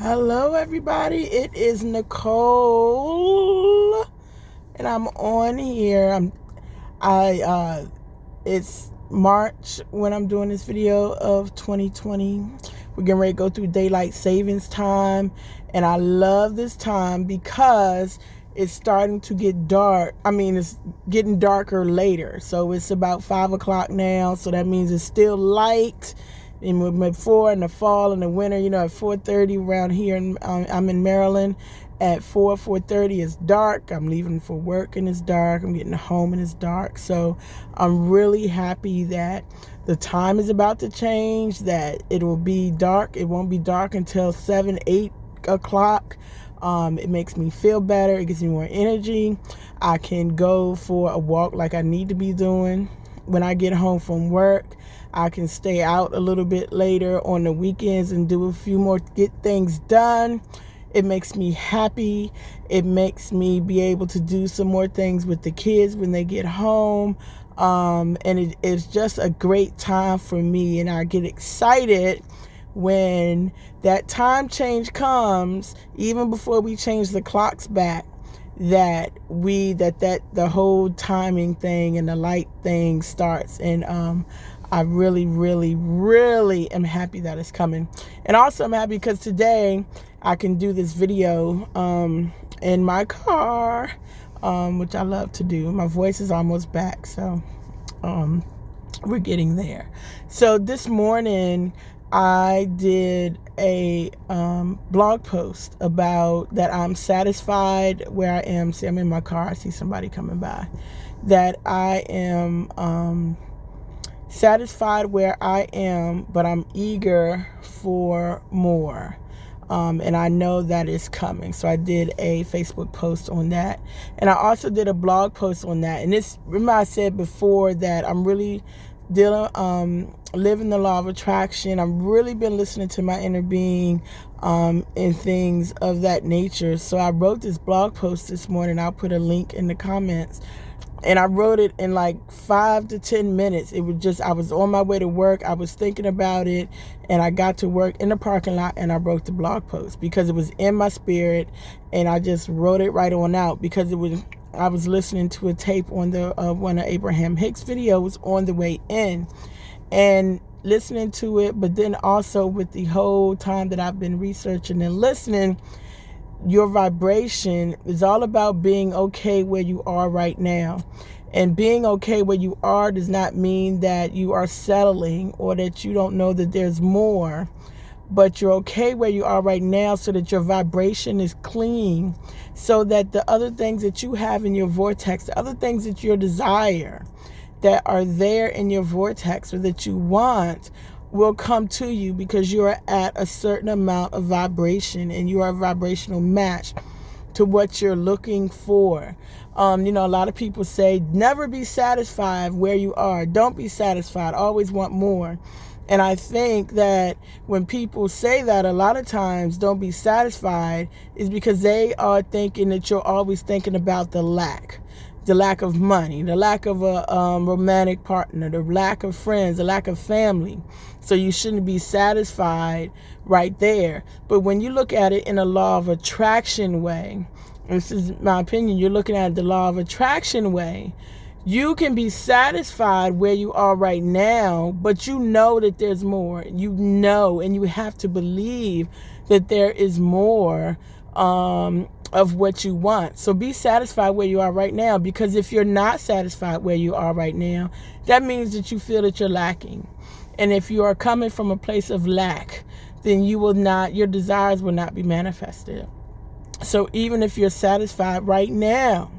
Hello, everybody. It is Nicole, and I'm on here. It's March when I'm doing this video of 2020. We're getting ready to go through daylight savings time, and I love this time because it's starting to get dark. It's getting darker later. So it's about 5 o'clock now. So that means it's still light. And before in the fall and the winter, at 4:30 around here, I'm in Maryland. At 4:30 it's dark. I'm leaving for work and it's dark. I'm getting home and it's dark. So I'm really happy that the time is about to change, that it will be dark. It won't be dark until 7, 8 o'clock. It makes me feel better. It gives me more energy. I can go for a walk like I need to be doing when I get home from work. I can stay out a little bit later on the weekends and do a few more, get things done. It makes me happy. It makes me be able to do some more things with the kids when they get home. And it's just a great time for me. And I get excited when that time change comes, even before we change the clocks back, that the whole timing thing and the light thing starts. And I really, really, really am happy that it's coming. And also I'm happy because today I can do this video in my car, which I love to do. My voice is almost back, so we're getting there. So this morning I did a blog post about that I'm satisfied where I am. See, I'm in my car. I see somebody coming by. That I am satisfied where I am, but I'm eager for more. And I know that is coming. So I did a Facebook post on that. And I also did a blog post on that. And remember I said before that I'm really living the law of attraction. I've really been listening to my inner being and things of that nature. So I wrote this blog post this morning. I'll put a link in the comments. And I wrote it in like 5 to 10 minutes. I was on my way to work. I was thinking about it, and I got to work in the parking lot, and I wrote the blog post because it was in my spirit, and I just wrote it right on out because I was listening to a tape on one of Abraham Hicks' videos on the way in, and listening to it, but then also with the whole time that I've been researching and listening. Your vibration is all about being okay where you are right now. And being okay where you are does not mean that you are settling or that you don't know that there's more. But you're okay where you are right now so that your vibration is clean. So that the other things that you have in your vortex, the other things that you desire that are there in your vortex or that you want, will come to you because you are at a certain amount of vibration and you are a vibrational match to what you're looking for. A lot of people say never be satisfied where you are. Don't be satisfied. Always want more. And I think that when people say that, a lot of times don't be satisfied is because they are thinking that you're always thinking about the lack of money, the lack of a romantic partner, the lack of friends, the lack of family. So you shouldn't be satisfied right there. But when you look at it in a law of attraction way, this is my opinion, you're looking at the law of attraction way, you can be satisfied where you are right now, but you know that there's more. You know, and you have to believe that there is more of what you want. So be satisfied where you are right now, because if you're not satisfied where you are right now, that means that you feel that you're lacking. And if you are coming from a place of lack, then your desires will not be manifested. So even if you're satisfied right now,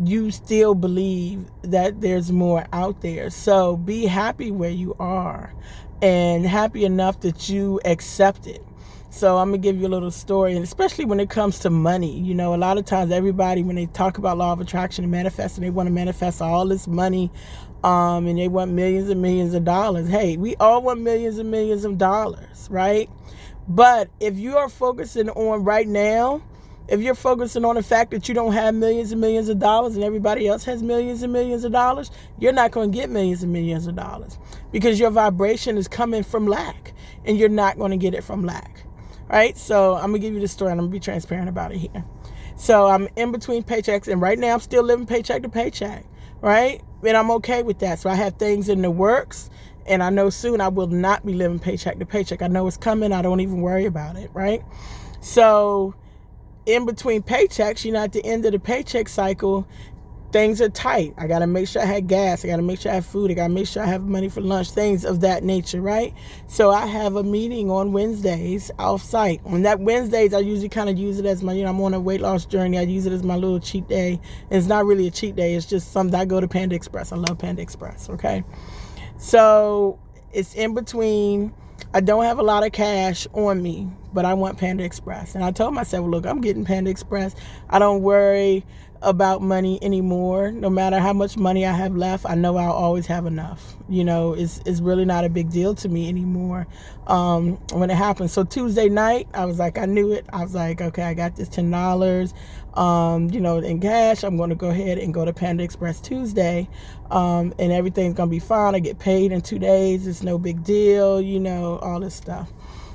you still believe that there's more out there. So be happy where you are and happy enough that you accept it. So I'm going to give you a little story, and especially when it comes to money. A lot of times everybody, when they talk about law of attraction and manifesting, they want to manifest all this money, and they want millions and millions of dollars. Hey, we all want millions and millions of dollars, right? But if you are focusing on right now, if you're focusing on the fact that you don't have millions and millions of dollars and everybody else has millions and millions of dollars, you're not going to get millions and millions of dollars because your vibration is coming from lack, and you're not going to get it from lack. right? So I'm gonna give you the story and I'm gonna be transparent about it here. So I'm in between paychecks, and right now I'm still living paycheck to paycheck, right? And I'm okay with that. So I have things in the works, and I know soon I will not be living paycheck to paycheck. I know it's coming. I don't even worry about it, right? So in between paychecks, at the end of the paycheck cycle, things are tight. I got to make sure I have gas. I got to make sure I have food. I got to make sure I have money for lunch, things of that nature, right? So I have a meeting on Wednesdays off-site. On that Wednesdays, I usually kind of use it as my, I'm on a weight loss journey. I use it as my little cheat day. And it's not really a cheat day. It's just something. I go to Panda Express. I love Panda Express, okay? So it's in between. I don't have a lot of cash on me, but I want Panda Express. And I told myself, look, I'm getting Panda Express. I don't worry about money anymore. No matter how much money I have left, I know I'll always have enough. It's really not a big deal to me anymore when it happens. So Tuesday night, I was like, I knew it. I was like, okay, I got this $10, in cash. I'm going to go ahead and go to Panda Express Tuesday, and everything's going to be fine. I get paid in 2 days. It's no big deal, all this stuff.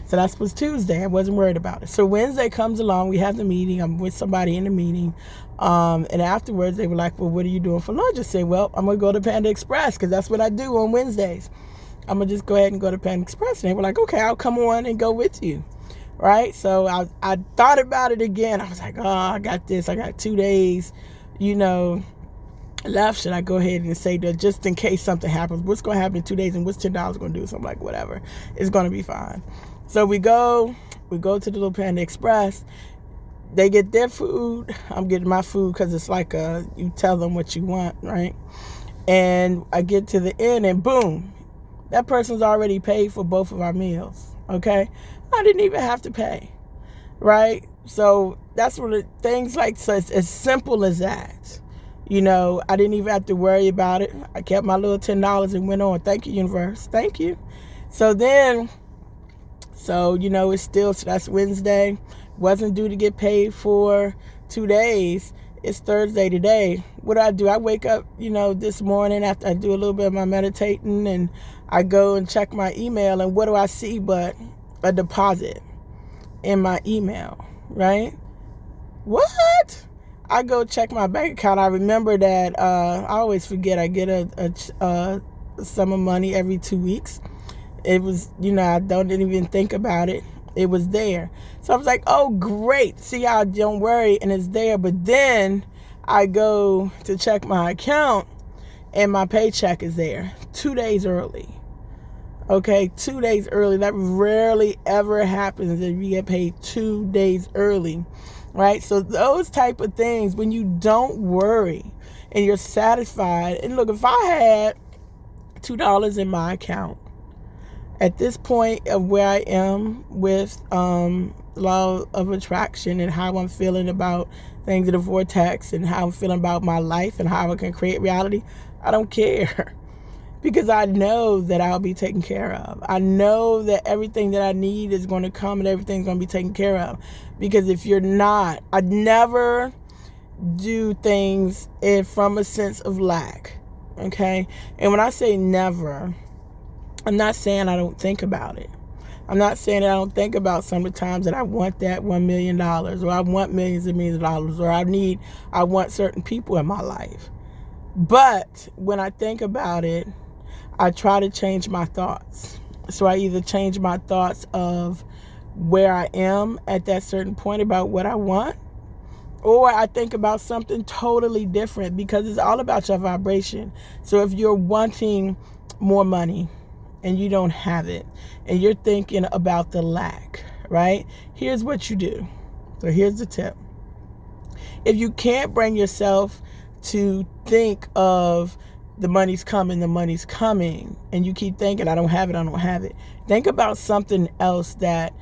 So that was Tuesday. I wasn't worried about it. So Wednesday comes along. We have the meeting. I'm with somebody in the meeting. And afterwards, they were like, well, what are you doing for lunch? I said, well, I'm going to go to Panda Express because that's what I do on Wednesdays. I'm going to just go ahead and go to Panda Express. And they were like, okay, I'll come on and go with you. Right? So I thought about it again. I was like, oh, I got this. I got 2 days, left. Should I go ahead and say that just in case something happens? What's going to happen in 2 days and what's $10 going to do? So I'm like, whatever. It's going to be fine. So we go to the little Panda Express. They get their food. I'm getting my food because it's like you tell them what you want, right? And I get to the end and boom, that person's already paid for both of our meals, okay? I didn't even have to pay, right? So that's what things like so it's as simple as that. I didn't even have to worry about it. I kept my little $10 and went on. Thank you, universe. Thank you. So it's still, so that's Wednesday. Wasn't due to get paid for 2 days. It's Thursday today. What do? I wake up, this morning after I do a little bit of my meditating, and I go and check my email, and what do I see but a deposit in my email, right? What? I go check my bank account. I remember that I always forget I get a sum of money every 2 weeks. It was, I didn't even think about it. It was there. So I was like, oh, great. See, I don't worry, and it's there. But then I go to check my account, and my paycheck is there 2 days early. Okay, 2 days early. That rarely ever happens if you get paid 2 days early, right? So those type of things, when you don't worry and you're satisfied. And look, if I had $2 in my account, at this point of where I am with law of attraction and how I'm feeling about things in the vortex and how I'm feeling about my life and how I can create reality, I don't care. Because I know that I'll be taken care of. I know that everything that I need is going to come and everything's going to be taken care of. Because if you're not, I never do things from a sense of lack. Okay? And when I say never, I'm not saying I don't think about it. I'm not saying that I don't think about some of the times that I want that $1 million, or I want millions and millions of dollars, or I want certain people in my life. But when I think about it, I try to change my thoughts. So I either change my thoughts of where I am at that certain point about what I want, or I think about something totally different, because it's all about your vibration. So if you're wanting more money and you don't have it, and you're thinking about the lack, right? Here's what you do. So here's the tip. If you can't bring yourself to think of the money's coming, and you keep thinking, I don't have it, think about something else that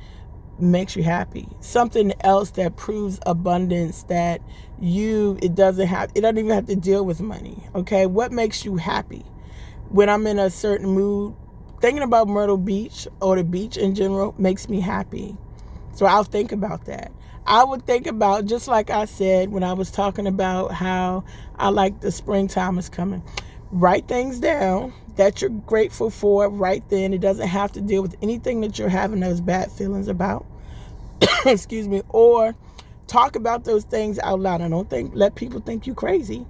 makes you happy, something else that proves abundance, that it doesn't even have to deal with money. Okay, what makes you happy? When I'm in a certain mood, thinking about Myrtle Beach or the beach in general makes me happy. So I'll think about that. I would think about, just like I said when I was talking about how I like the springtime is coming. Write things down that you're grateful for right then. It doesn't have to deal with anything that you're having those bad feelings about. excuse me, or talk about those things out loud. I don't let people think you crazy,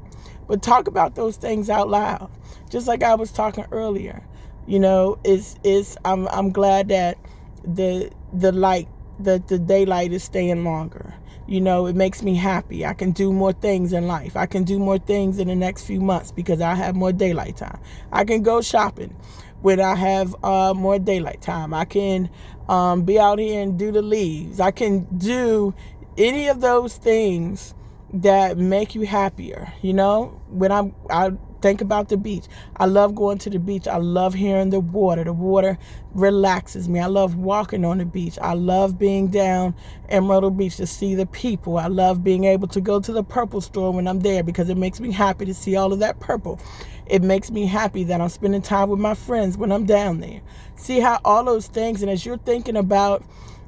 but talk about those things out loud. Just like I was talking earlier, I'm glad that the daylight is staying longer. It makes me happy. I can do more things in life. I can do more things in the next few months because I have more daylight time. I can go shopping when I have more daylight time. I can be out here and do the leaves. I can do any of those things that make you happier. When I think about the beach, I love going to the beach. I love hearing the water. The water relaxes me. I love walking on the beach. I love being down in Myrtle Beach to see the people. I love being able to go to the purple store when I'm there because it makes me happy to see all of that purple. It makes me happy that I'm spending time with my friends when I'm down there. See how all those things, and as you're thinking about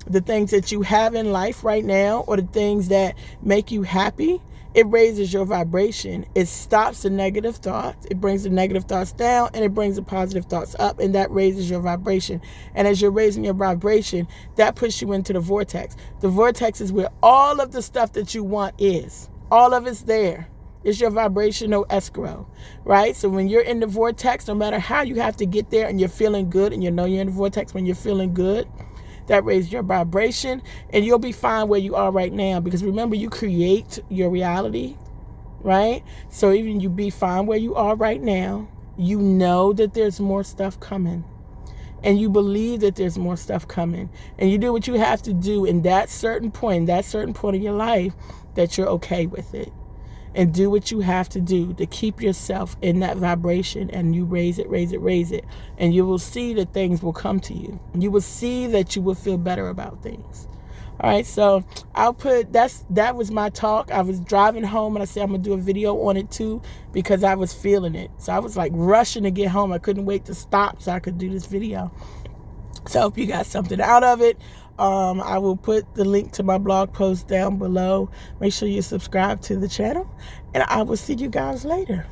the things that you have in life right now or the things that make you happy, it raises your vibration. It stops the negative thoughts. It brings the negative thoughts down, and it brings the positive thoughts up, and that raises your vibration. And as you're raising your vibration, that puts you into the vortex. The vortex is where all of the stuff that you want is. All of it's there. It's your vibrational escrow, right? So when you're in the vortex, no matter how you have to get there and you're feeling good, and you're in the vortex when you're feeling good, that raises your vibration, and you'll be fine where you are right now. Because remember, you create your reality, right? So even you be fine where you are right now, you know that there's more stuff coming, and you believe that there's more stuff coming, and you do what you have to do in that certain point of your life, that you're okay with it. And do what you have to do to keep yourself in that vibration, and you raise it, and you will see that things will come to you. You will see that you will feel better about things. All right, so that was my talk. I was driving home, and I said I'm gonna do a video on it too because I was feeling it. So I was like rushing to get home. I couldn't wait to stop so I could do this video. So I hope you got something out of it. I will put the link to my blog post down below. Make sure you subscribe to the channel, and I will see you guys later.